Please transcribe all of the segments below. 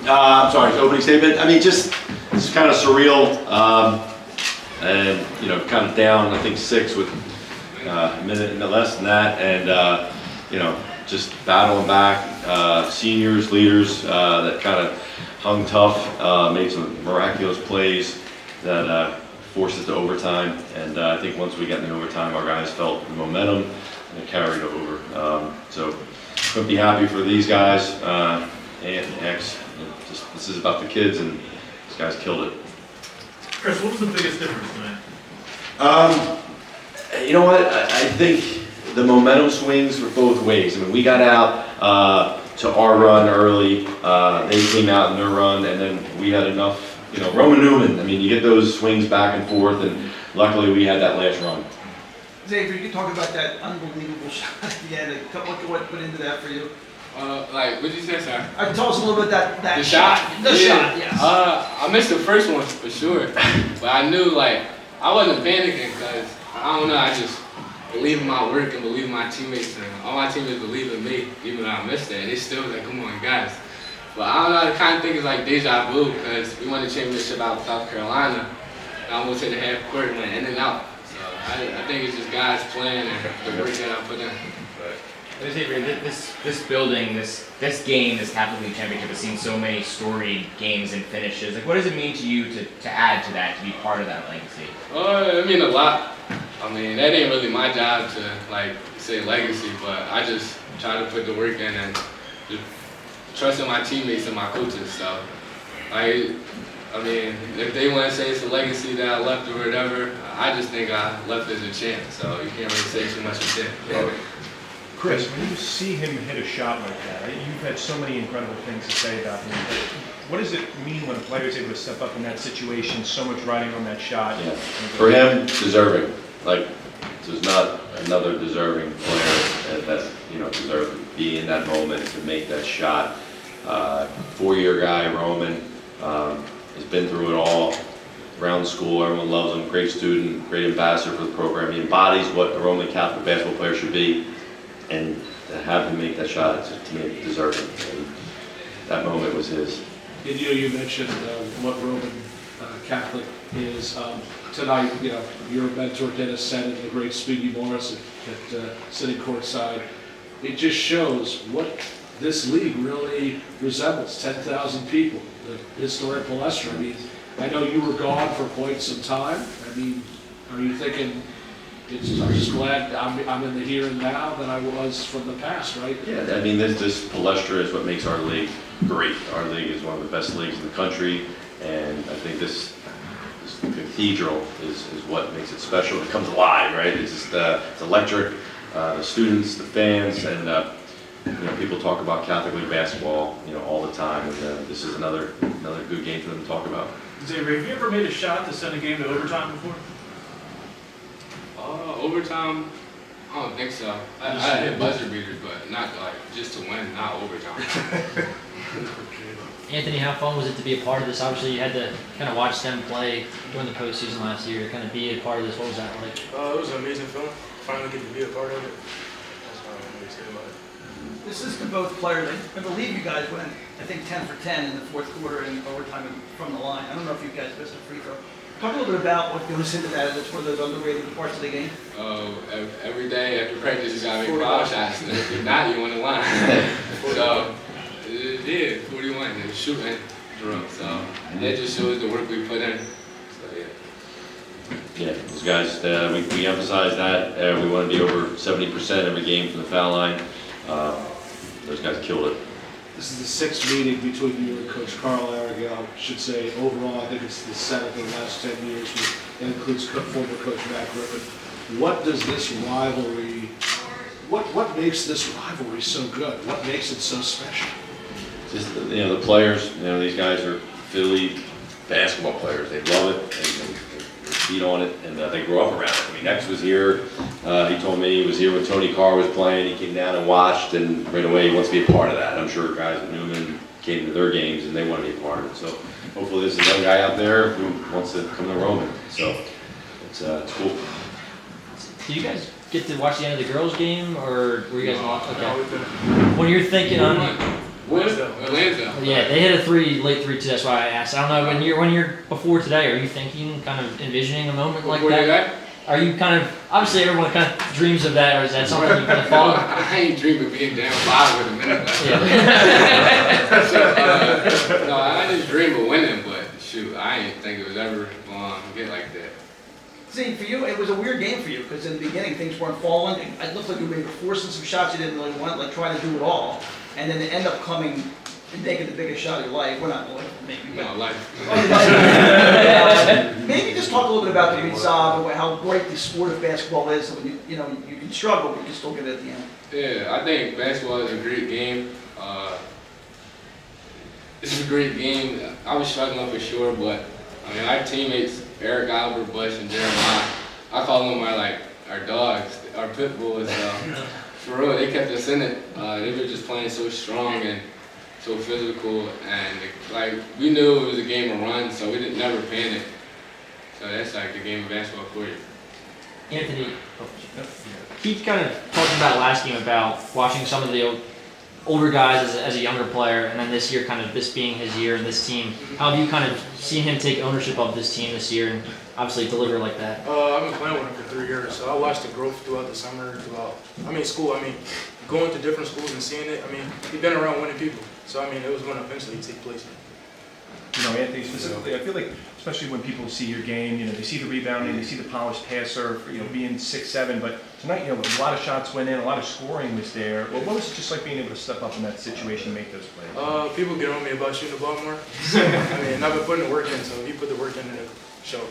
I'm sorry, opening statement. I mean, just it's kind of surreal, and kind of down. I think 6 with a minute and less than that, and just battling back. Seniors, leaders that kind of hung tough, made some miraculous plays that forced us to overtime. And I think once we got in the overtime, our guys felt the momentum and it carried over. So couldn't be happy for these guys. And X, this is about the kids, and these guys killed it. Chris, what was the biggest difference tonight? You know what? I think the momentum swings were both ways. I mean, we got out to our run early. They came out in their run, and then we had enough. Roman Newman. I mean, you get those swings back and forth, and luckily we had that last run. Xavier, you can talk about that unbelievable shot at the end. What went into that for you? What did you say, sir? Tell us a little bit that the shot. The shot, yes. I missed the first one for sure, but I knew I wasn't panicking because I don't know. I just believe in my work and believe in my teammates, and all my teammates believe in me, even though I missed that. They still like, come on, guys. But I don't know. I kind of think it's like deja vu because we won the championship out of South Carolina. I almost hit the half court and went in and out. So I think it's just guys playing and the work that I put in. This building, this game, this Catholic League Championship has seen so many storied games and finishes. What does it mean to you to add to that, to be part of that legacy? It means a lot. I mean, that ain't really my job to say legacy, but I just try to put the work in and just trusting my teammates and my coaches. So, I mean, if they want to say it's a legacy that I left or whatever, I just think I left as a champ. So you can't really say too much of that. Chris, when you see him hit a shot like that, you've had so many incredible things to say about him. But what does it mean when a player is able to step up in that situation, so much riding on that shot? Yeah. For him, deserving. There's not another deserving player that deserved to be in that moment to make that shot. 4-year guy, Roman, has been through it all. Around the school, everyone loves him. Great student, great ambassador for the program. He embodies what a Roman Catholic basketball player should be. And to have him make that shot, it's to me deserving. And that moment was his. And you mentioned what Roman Catholic is. Tonight, your mentor Dennis said it, the great Speedy Morris at sitting courtside. It just shows what this league really resembles. 10,000 people, the historic Palestra. I mean, I know you were gone for quite some time. I mean, are you thinking? I'm just glad I'm in the here and now than I was from the past, right? Yeah, I mean, this Palestra is what makes our league great. Our league is one of the best leagues in the country, and I think this cathedral is what makes it special. It comes alive, right? It's just it's electric. The students, the fans, and people talk about Catholic League basketball, all the time, and this is another good game for them to talk about. Xavier, have you ever made a shot to send a game to overtime before? Overtime? I don't think so. I hit buzzer beaters, but not just to win, not overtime. Anthony, how fun was it to be a part of this? Obviously, you had to kind of watch them play during the postseason last year, kind of be a part of this. What was that like? It was an amazing feeling. Finally get to be a part of it. That's what I'm really excited about it. This is to both players. I believe you guys went, I think, 10 for 10 in the fourth quarter in overtime from the line. I don't know if you guys missed a free throw. Talk a little bit about what goes into that. It's one of those underrated parts of the game. Every day after practice, you gotta make foul shots. If not, you on the line. So, yeah, 41 and shooting drill. So that just shows the work we put in. So Yeah, those guys. We emphasize that. We want to be over 70% every game from the foul line. Those guys killed it. This is the 6th meeting between you and Coach Carl Aragel. Should say overall, I think it's the 7th in the last 10 years. That includes former Coach Matt Griffin. What does this rivalry? What makes this rivalry so good? What makes it so special? Just the players. These guys are Philly basketball players. They love it. They feed on it, and they grow up around it. I mean, X was here. He told me he was here when Tony Carr was playing. He came down and watched, and right away he wants to be a part of that. I'm sure guys at Newman came to their games, and they want to be a part of it. So hopefully there's a young guy out there who wants to come to Roman. So it's cool. Do you guys get to watch the end of the girls' game, or were you guys not? Okay. When you're thinking on Lansdale. Yeah, they hit a late three too. That's why I asked. I don't know when you're before today. Are you thinking, kind of envisioning a moment like Before that? that? Are you kind of obviously everyone kind of dreams of that, or is that something you kind of follow? I ain't dreaming of being down 5 with a minute left. Yeah. So, no, I just dream of winning, but shoot, I didn't think it was ever going to get like that. See, for you, it was a weird game for you, because in the beginning, things weren't falling. It looked like you were maybe forcing some shots you didn't really want, like trying to do it all. And then they end up coming and making the biggest shot of your life. Well, not life, maybe, but... No, like, Maybe just talk a little bit about the Mitzvah, and how great the sport of basketball is, and when you can struggle, but you can still get it at the end. yeah, I think basketball is a great game. It's a great game. I was struggling for sure, but I mean, our teammates, Eric, Oliver, Bush, and Jeremiah, I call them our dogs, our pit bulls. For real, they kept us in it. They were just playing so strong and so physical, and like we knew it was a game of runs, so we didn't never panic. So that's like the game of basketball for you. Anthony, Keith kind of talked about last game about watching some of the older guys as a younger player, and then this year, kind of this being his year and this team. How have you kind of seen him take ownership of this team this year and obviously deliver like that? I've been playing with him for 3 years, so I watched the growth throughout the summer, school. Going to different schools and seeing it. He's been around winning people, so it was going to eventually take place. You know, Anthony, specifically, I feel like, especially when people see your game, they see the rebounding, they see the polished passer, being 6'7", but tonight, a lot of shots went in, a lot of scoring was there. Well, what was it just like being able to step up in that situation and make those plays? People get on me about shooting the ball more. I've been putting the work in, so if you put the work in, it'll show.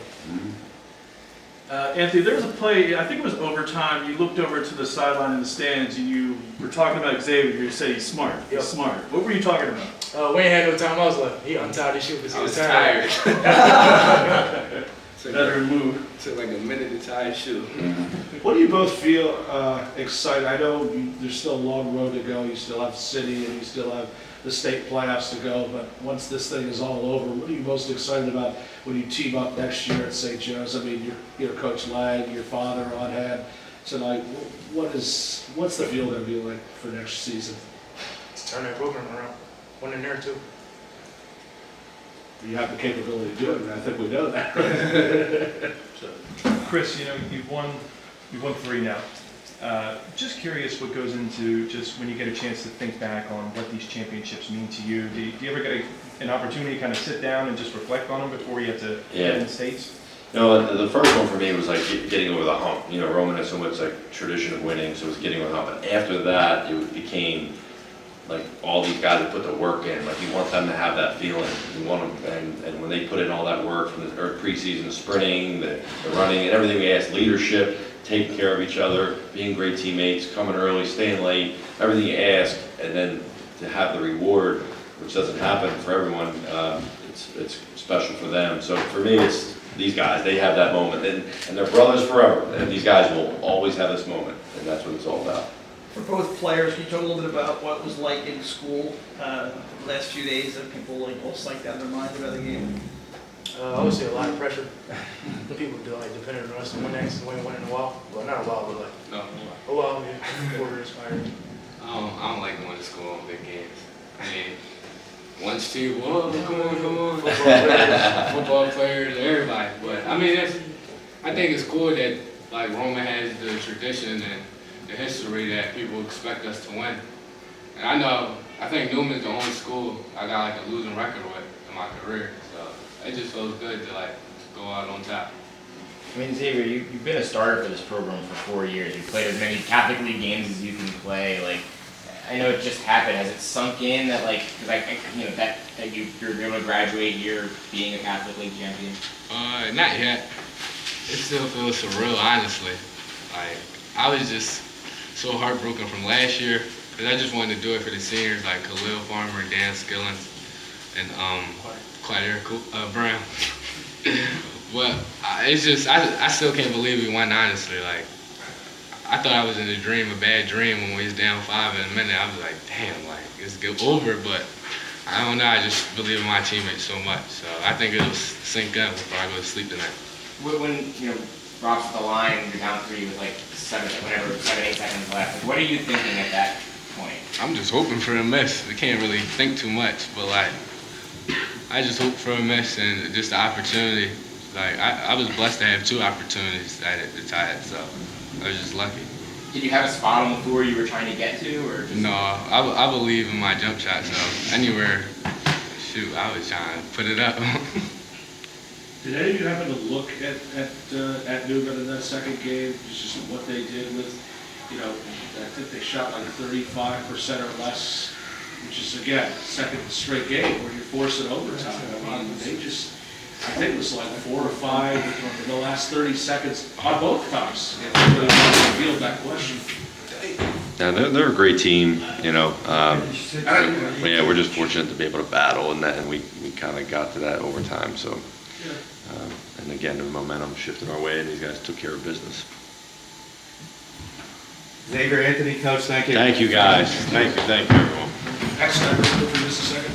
Anthony, there was a play, I think it was overtime, you looked over to the sideline in the stands and you were talking about Xavier, you said he's smart, Yep. smart. What were you talking about? We ain't had no timeouts left. He untied his shoe because he I was was tired. tired. Better move. Took like a minute to tie his shoe. What do you both feel excited? I know there's still a long road to go. You still have City and you still have the state playoffs to go. But once this thing is all over, what are you most excited about when you team up next year at St. Joe's? Your Coach Lang, your father on hand tonight. What's the field going to be like for next season? To turn that program around. One in there too. You have the capability to do it, and I think we know that. Chris, you've won 3 now. Just curious what goes into just when you get a chance to think back on what these championships mean to you. Do you ever get an opportunity to kind of sit down and just reflect on them before you have to get in the States? The first one for me was like getting over the hump. Roman has so much like tradition of winning, so it was getting over the hump. And after that, it became like all these guys that put the work in. Like you want them to have that feeling. You want them, and when they put in all that work from the preseason, the sprinting, the running, and everything we asked, leadership, taking care of each other, being great teammates, coming early, staying late, everything you ask, and then to have the reward, which doesn't happen for everyone, it's special for them. So for me, it's these guys. They have that moment, and they're brothers forever. And these guys will always have this moment, and that's what it's all about. For both players, can you talk a little bit about what it was like in school the last few days that people all psyched out of their minds about the game? I would say a lot of pressure. People depending on us to win next and win in a while. Well, not a while, but No, a while, yeah. Before we're inspired. I don't like going to school on big games. Lunch too. Whoa, come on. Football players, everybody. But I think it's cool that like Roman has the tradition and the history that people expect us to win. And I think Newman's the only school I got like a losing record with in my career. So it just feels good to like go out on top. Xavier, you've been a starter for this program for 4 years. You've played as many Catholic League games as you can play. I know it just happened. Has it sunk in that that you're able to graduate here being a Catholic League champion? Not yet. It still feels surreal, honestly. I was just so heartbroken from last year because I just wanted to do it for the seniors like Khalil Farmer, Dan Skillins, and Clyde Brown. But it's just I still can't believe we won, honestly. I thought I was in a bad dream when we was down 5 in a minute. I was like, damn, it's over. But I don't know. I just believe in my teammates so much. So I think it'll sink up before I go to sleep tonight. When Rob's at the line, you're down 3 with 7, 8 seconds left. What are you thinking at that point? I'm just hoping for a miss. We can't really think too much, but like, I just hope for a miss and just the opportunity. Like, I was blessed to have 2 opportunities at it to tie it, so I was just lucky. Did you have a spot on the floor you were trying to get to, or just? No, I believe in my jump shot, so anywhere, shoot, I was trying to put it up. Did any of you happen to look at Newman in that second game, just what they did with, I think they shot like 35% or less, which is, again, second straight game where you're forcing overtime. I mean, they just, I think it was like 4 or 5 in the last 30 seconds on both times. If you really want to field that question. Yeah, they're a great team, yeah, we're just fortunate to be able to battle and that, and we kind of got to that overtime, so. And again, the momentum shifted our way and these guys took care of business. Xavier, Anthony, Coach, thank you. Thank you, guys. Thank you, everyone. Excellent. For just a second.